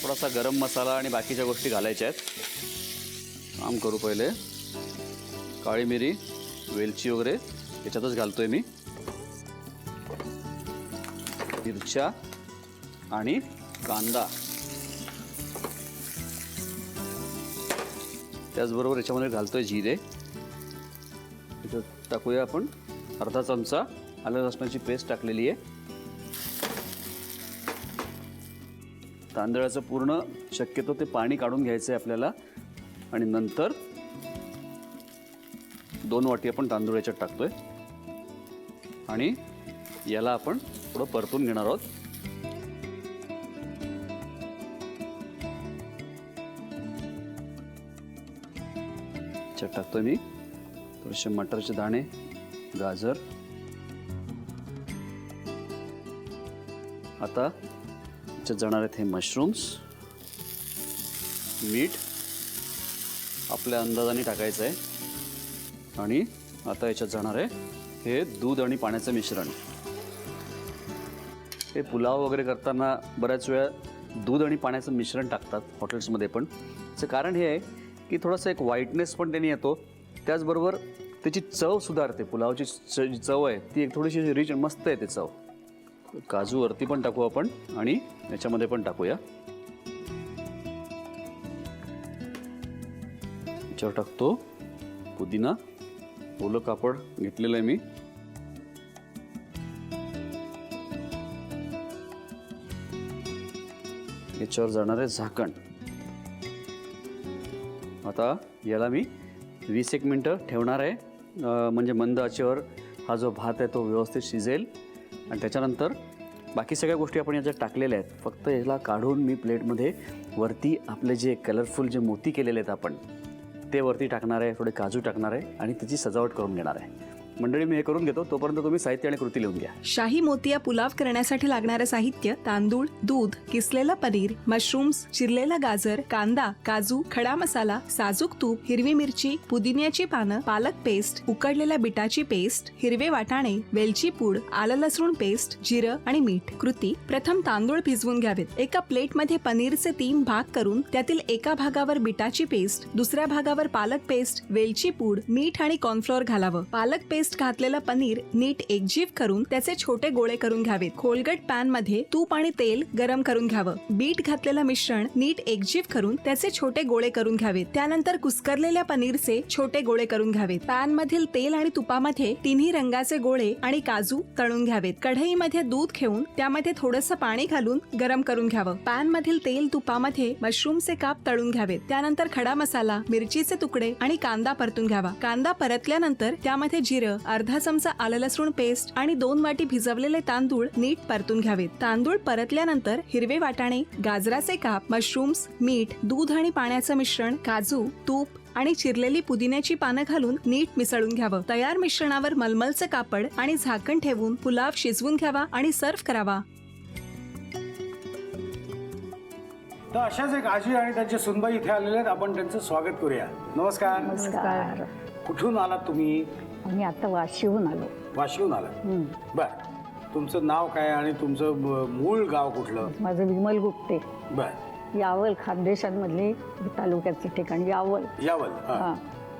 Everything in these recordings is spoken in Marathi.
थोडासा गरम मसाला आणि बाकीच्या गोष्टी घालायच्या आहेत. काम करू पहिले. काळी मिरी, वेलची वगैरे याच्यातच घालतोय मी. मिरच्या आणि कांदा, त्याचबरोबर याच्यामध्ये घालतोय जिरे. याच्यात टाकूया आपण अर्धा चमचा आलं लसणाची पेस्ट टाकलेली आहे. तांदळाचं पूर्ण शक्यतो ते पाणी काढून घ्यायचं आहे आपल्याला आणि नंतर 2 वाटी आपण तांदूळ याच्यात टाकतोय आणि याला आपण थोडं परतून घेणार आहोत. याच्यात टाकतोय मी थोडेसे मटरचे दाणे, गाजर. आता याच्यात जाणार आहेत हे मशरूम्स. मीठ आपल्या अंदाजाने टाकायचं आहे आणि आता याच्यात जाणार आहे हे दूध आणि पाण्याचं मिश्रण. हे पुलाव वगैरे करताना बऱ्याच वेळा दूध आणि पाण्याचं मिश्रण टाकतात हॉटेल्समध्ये पण. याचं कारण हे आहे की थोडासा एक व्हाईटनेस पण त्यांनी येतो, त्याचबरोबर त्याची चव सुधारते. पुलावची जी चव आहे ती एक थोडीशी रिच मस्त आहे ते चव. काजू वरती पण टाकू आपण आणि याच्यामध्ये पण टाकूया. याच्यावर टाकतो पुदिना, ओलं कापड घेतलेलं आहे मी. याच्यावर जाणार आहे झाकण. आता याला मी 20 मिनिटं ठेवणार आहे, म्हणजे मंद आचेवर हा जो भात आहे तो व्यवस्थित शिजेल. आणि त्याच्यानंतर बाकी सगळ्या गोष्टी आपण याच्यात टाकलेल्या आहेत. फक्त याला काढून मी प्लेटमध्ये वरती आपले जे कलरफुल जे मोती केलेले आहेत आपण ते वरती टाकणार आहे. थोडे काजू टाकणार आहे आणि त्याची सजावट करून घेणार आहे. मंडळी, मी हे करून घेतो, तोपर्यंत तुम्ही साहित्य आणि कृती लिहून घ्या. शाही मोतिया पुलाव करण्यासाठी लागणारे साहित्य: तांदूळ, दूध, किसलेला पनीर, मशरूम्स, चिरलेला गाजर, कांदा, काजू, खडा मसाला, साजूक तूप, हिरवी मिरची, पुदिन्याची पानं, पालक पेस्ट, उकडलेल्या बिटाची पेस्ट, हिरवे वाटाणे, वेलची पूड, आलं लसूण पेस्ट, जिरं आणि मीठ. कृती: प्रथम तांदूळ भिजवून घ्यावेत. एका प्लेटमध्ये पनीरचे 3 भाग करून त्यातील एका भागावर बिटाची पेस्ट, दुसऱ्या भागावर पालक पेस्ट, वेलची पूड, मीठ आणि कॉर्नफ्लोअर घालावं. पालक पेस्ट घातलेलं पनीर नीट एकजीव करून त्याचे छोटे गोळे करून घ्यावेत. खोलगट पॅन मध्ये तूप आणि तेल गरम करून घ्यावं. बीट घातलेलं मिश्रण नीट एकजीव करून त्याचे छोटे गोळे करून घ्यावेत. त्यानंतर कुस्करलेल्या पनीरचे छोटे गोळे करून घ्यावेत. पॅन मधील तेल आणि तुपामध्ये तिन्ही रंगाचे गोळे आणि काजू तळून घ्यावेत. कढईमध्ये दूध घेऊन त्यामध्ये थोडंसं पाणी घालून गरम करून घ्यावं. पॅन मधील तेल तुपामध्ये मशरूमचे काप तळून घ्यावेत. त्यानंतर खडा मसाला, मिरचीचे तुकडे आणि कांदा परतून घ्यावा. कांदा परतल्यानंतर त्यामध्ये जिरं, अर्धा चमचा आलं लसूण पेस्ट आणि 2 वाटी भिजवलेले तांदूळ नीट परतून घ्यावेत. तांदूळ परतल्यानंतर हिरवे वाटाणे, गाजराचे काप, मशरूम्स, मीठ, दूध आणि पाण्याचं मिश्रण, काजू, तूप आणि चिरलेली पुदिन्याची पानं घालून नीट मिसळून घ्यावं. तयार मिश्रणावर मलमलचं कापड आणि झाकण ठेवून पुलाव शिजवून घ्यावा आणि सर्व्ह करावा. तर अशाच एक आजी आणि त्यांचे सुनबाई इथे आलेले आहेत. आपण त्यांचं स्वागत करूया. नमस्कार. नमस्कार. कुठून आलात तुम्ही? आम्ही आता वाशीहून आलो. वाशीहून आलात? बर. तुमचं नाव काय आणि तुमचं मूळ गाव कुठलं? माझं विमल गुप्ते. बर. यावल, खानदेशांमधली तालुक्याचं ठिकाण यावल. यावल. हां,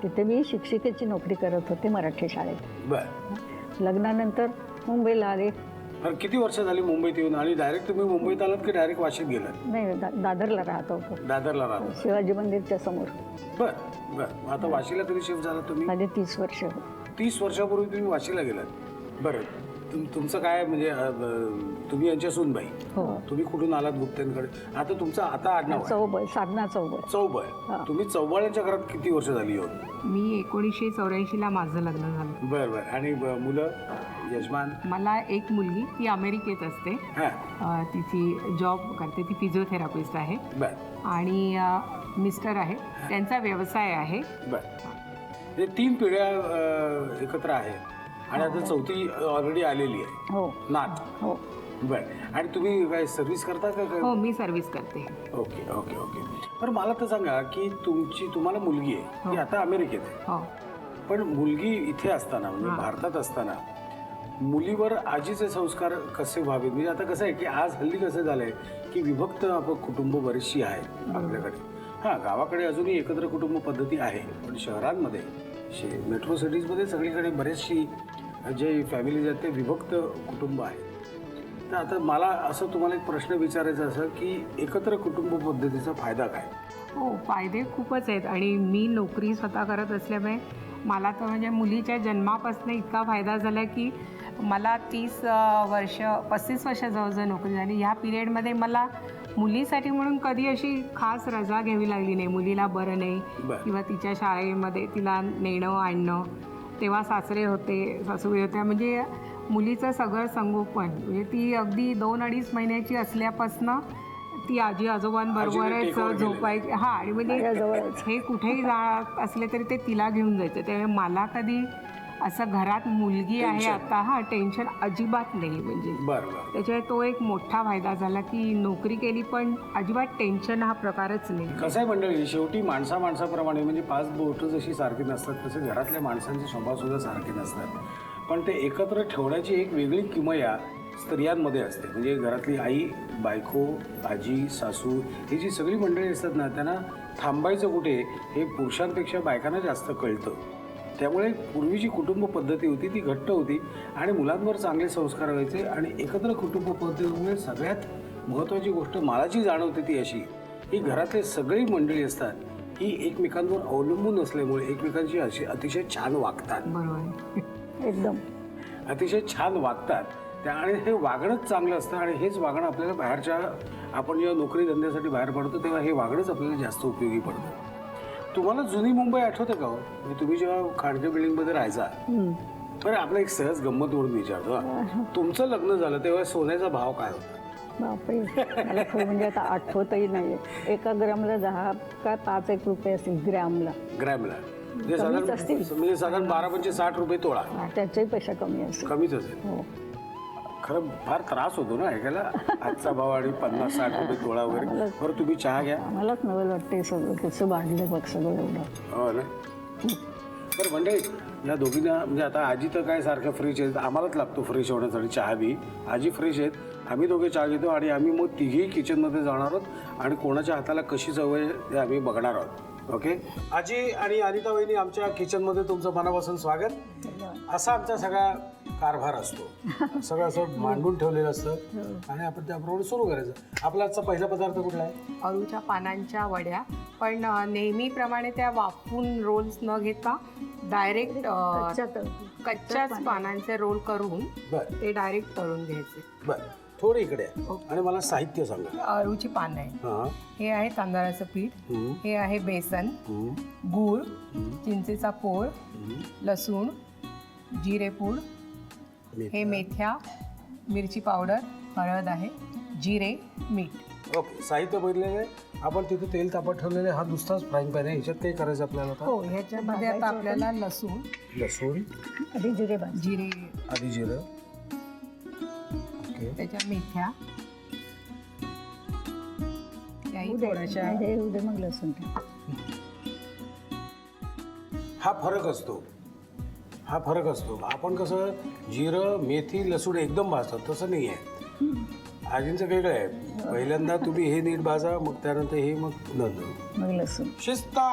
तिथे मी शिक्षिकेची नोकरी करत होते मराठी शाळेत. बर. लग्नानंतर मुंबईला आले. तर किती वर्ष झाली मुंबईत येऊन? आणि डायरेक्ट तुम्ही मुंबईत आलात की डायरेक्ट वाशीत गेलात? नाही, दादरला राहत होतो. दादरला राहत? शिवाजी मंदिरच्या समोर. बर बर. आता वाशीला कधी शिफ्ट झाला तुम्ही? माझे 30 वर्ष. 30 वर्षापूर्वी तुम्ही वाशीला गेलात. बरं. तुमचं काय म्हणजे तुम्ही यांच्या सूनबाई? हो. तुम्ही कुठून आलात गुप्तेंकडे? आता तुमचं आता आडनाव आहे? चौबळ, साधना चौबळ. चौबळ. तुम्ही चौबळांच्या घरात किती वर्ष झाली येऊन? मी 1984ला माझं लग्न झालं. बरं बरं. आणि मुलं, यजमान? मला एक मुलगी, ती अमेरिकेत असते. हां. तिची जॉब करते, ती फिजिओथेरापिस्ट आहे. बरं. आणि मिस्टर आहे, त्यांचा व्यवसाय आहे. बरं. हे 3 पिढ्या एकत्र आहेत आणि आता 4थी ऑलरेडी आलेली आहे. हो. नात. हो. बरं. आणि तुम्ही काय सर्व्हिस करता का? हो, मी सर्व्हिस करते. Okay okay okay. तर मला तर सांगा की तुम्हाला मुलगी आहे ती आता अमेरिकेत आहे. हो. पण मुलगी इथे असताना म्हणजे भारतात असताना मुलीवर आजीचे संस्कार कसे व्हावेत, म्हणजे आता कसं आहे की आज हल्ली कसं झालंय की विभक्त कुटुंब बरीचशी आहेत आपल्याकडे. हां, गावाकडे अजूनही एकत्र कुटुंब पद्धती आहे, पण शहरांमध्ये मेट्रो सिटीजमध्ये सगळीकडे बरेचशी जे फॅमिलीज आहेत ते विभक्त कुटुंब आहेत. तर आता मला असं तुम्हाला एक प्रश्न विचारायचा असं की एकत्र कुटुंब पद्धतीचा फायदा काय? हो, फायदे खूपच आहेत आणि मी नोकरी स्वतः करत असल्यामुळे मला तर म्हणजे मुलीच्या जन्मापासून इतका फायदा झाला की मला 35 वर्ष जवळजवळ नोकरी झाली. ह्या पिरियडमध्ये मला मुलीसाठी म्हणून कधी अशी खास रजा घ्यावी लागली नाही. मुलीला बरं नाही किंवा तिच्या शाळेमध्ये तिला नेणं आणणं, तेव्हा सासरे होते, सासूबाई होत्या, म्हणजे मुलीचं सगळं संगोपन म्हणजे ती अगदी 2-2.5 महिन्याची असल्यापासनं ती आजी आजोबांबरोबरच झोपायची. हां, आणि म्हणजे हे कुठेही जात असले तरी ते तिला घेऊन जायचं. त्यामुळे मला कधी असं घरात मुलगी आहे आता टेन्शन अजिबात नाही. म्हणजे त्याच्यामुळे तो एक मोठा फायदा झाला की नोकरी केली पण अजिबात टेन्शन हा प्रकारच नाही. कसं आहे मंडळी, शेवटी माणसाप्रमाणे म्हणजे 5 बोटं जशी सारखी नसतात तसे घरातल्या माणसांचे स्वभाव सुद्धा सारखे नसतात. पण ते एकत्र ठेवण्याची एक वेगळी किमया स्त्रियांमध्ये असते. म्हणजे घरातली आई, बायको, आजी, सासू ही जी सगळी मंडळी असतात ना, त्यांना थांबायचं कुठे हे पुरुषांपेक्षा बायकांना जास्त कळतं. त्यामुळे पूर्वीची कुटुंब पद्धती होती ती घट्ट होती आणि मुलांवर चांगले संस्कार व्हायचे. आणि एकत्र कुटुंब पद्धतीमुळे सगळ्यात महत्त्वाची गोष्ट मला जी जाणवते ती अशी की घरातले सगळी मंडळी असतात ही एकमेकांवर अवलंबून असल्यामुळे एकमेकांशी अशी अतिशय छान वागतात. बरोबर, एकदम अतिशय छान वागतात त्या. आणि हे वागणंच चांगलं असतं आणि हेच वागणं आपल्याला बाहेरच्या आपण जेव्हा नोकरी धंद्यासाठी बाहेर पडतो तेव्हा हे वागणंच आपल्याला जास्त उपयोगी पडतं. तुम्हाला जुनी मुंबई आठवतं का हो? म्हणजे तुम्ही जेव्हा खाडके बिल्डिंगमध्ये राहायचा, बरं आपलं एक सहज गंमत म्हणून विचारतो, तुमचं लग्न झालं तेव्हा सोन्याचा भाव काय होता? बापरे, मला म्हणजे आता आठवतही नाही. 1 ग्रामला 10 का 5 रुपये असतील ग्रॅमला. म्हणजे साधारण 12-60 रुपये तोळा. त्याच्याही पेक्षा कमी असेल. कमीच असेल. हो, खरं फार त्रास होतो ना ऐकायला, आजचा भाव आणि 50-60 रुपये तोळा वगैरे. बरं तुम्ही चहा घ्या. मलाच नवल वाटते सगळं कसं वाढलं बघ सगळं एवढं. हो ना. बरं मंडळी, या दोघींना म्हणजे आता आजी तर काय सारखं फ्रेश आहेत, आम्हालाच लागतो फ्रेश होण्यासाठी चहा बी. आजी फ्रेश आहेत, आम्ही दोघे चहा घेतो आणि आम्ही मग तिघेही किचनमध्ये जाणार आहोत आणि कोणाच्या हाताला कशी चव आहे ते आम्ही बघणार आहोत. ओके, आजी आणि अनिता वहिनी आमच्या किचनमध्ये तुमचं मनापासून स्वागत. असा आमचा सगळा कारभार असतो, सगळं असं मांडून ठेवलेलं असतं आणि आपण त्याप्रमाणे सुरू करायचं. आपला आजचा पहिला पदार्थ कुठला आहे? अळूच्या पानांच्या वड्या, पण नेहमीप्रमाणे त्या वाफवून रोल्स न घेता डायरेक्ट कच्च्याच पानांचे रोल करून ते डायरेक्ट तळून घ्यायचे. बरं, थोडं इकडे आहे आणि मला साहित्य सांगा. अळूची पानं आहे, हे आहे तांदळाचं पीठ, हे आहे बेसन, गूळ, चिंचेचा कोळ, लसूण, जिरेपूड, हे मेथ्या, मिरची पावडर, हळद आहे, जिरे, मीठ. ओके, साहित्य बघितलेलं आहे आपण. तिथे तेल तापत ठेवलेलं आहे. हा नुसताच फ्राईंग पॅन आहे, ह्याच्यात काही करायचं आपल्याला? हो, ह्याच्यामध्ये आता आपल्याला लसूण आधी जिरे आधी जिरं, त्याच्या मेथ्या, थोड्याशा उद्या मग लसूण. हा फरक असतो. आपण कसं जिरं, मेथी, लसूण एकदम भाजतात, तसं नाही आहे. आजींचं वेगळं आहे. पहिल्यांदा तुम्ही हे नीट भाजा, मग त्यानंतर हे, मग लसूण. शिस्ता.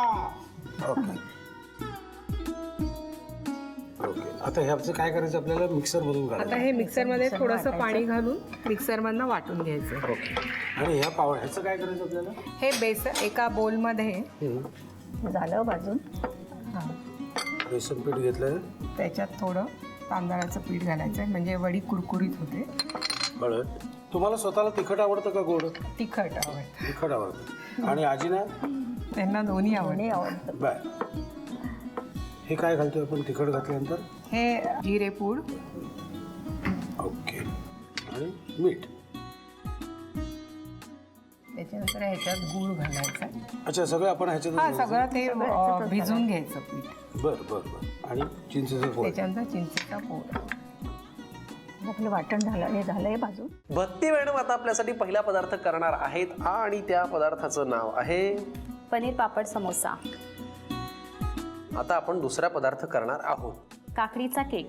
ओके, आता ह्याचं काय करायचं आपल्याला? मिक्सर मधून घालायचं. आता हे मिक्सरमध्ये थोडंसं पाणी घालून मिक्सरमधनं वाटून घ्यायचं. ओके, आणि ह्याचं काय करायचं आपल्याला? हे बेसन एका बोलमध्ये झालं भाजून. बेसन पीठ घेतलं, त्याच्यात थोडं तांदळाचं पीठ घालायचं म्हणजे वडी कुरकुरीत होते. बरं, तुम्हाला स्वतःला तिखट आवडतं का गोड? तिखट आवडतं. तिखट आवडतं. आणि आजीना? त्यांना दोन्ही आवडतं. बरं, हे काय घालतोय आपण तिखट घातल्यानंतर? हे जिरेपूड, ओके, आणि मीठ. त्याच्यानंतर ह्याच्यात गूळ घालायचा. अच्छा, सगळं आपण ह्याच्यात सगळं ते भिजून घ्यायचं पीठ. बरं. आणि चिंचेचं कोळ. त्याच्यानंतर चिंचेचा कोळ. आपलं वाटण झालंय भाजून. भक्ती मॅडम आता आपल्यासाठी पहिला पदार्थ करणार आहेत आणि त्या पदार्थाचं नाव आहे पनीर पापड समोसा. आता आपण दुसरा पदार्थ करणार आहोत, काकडीचा केक.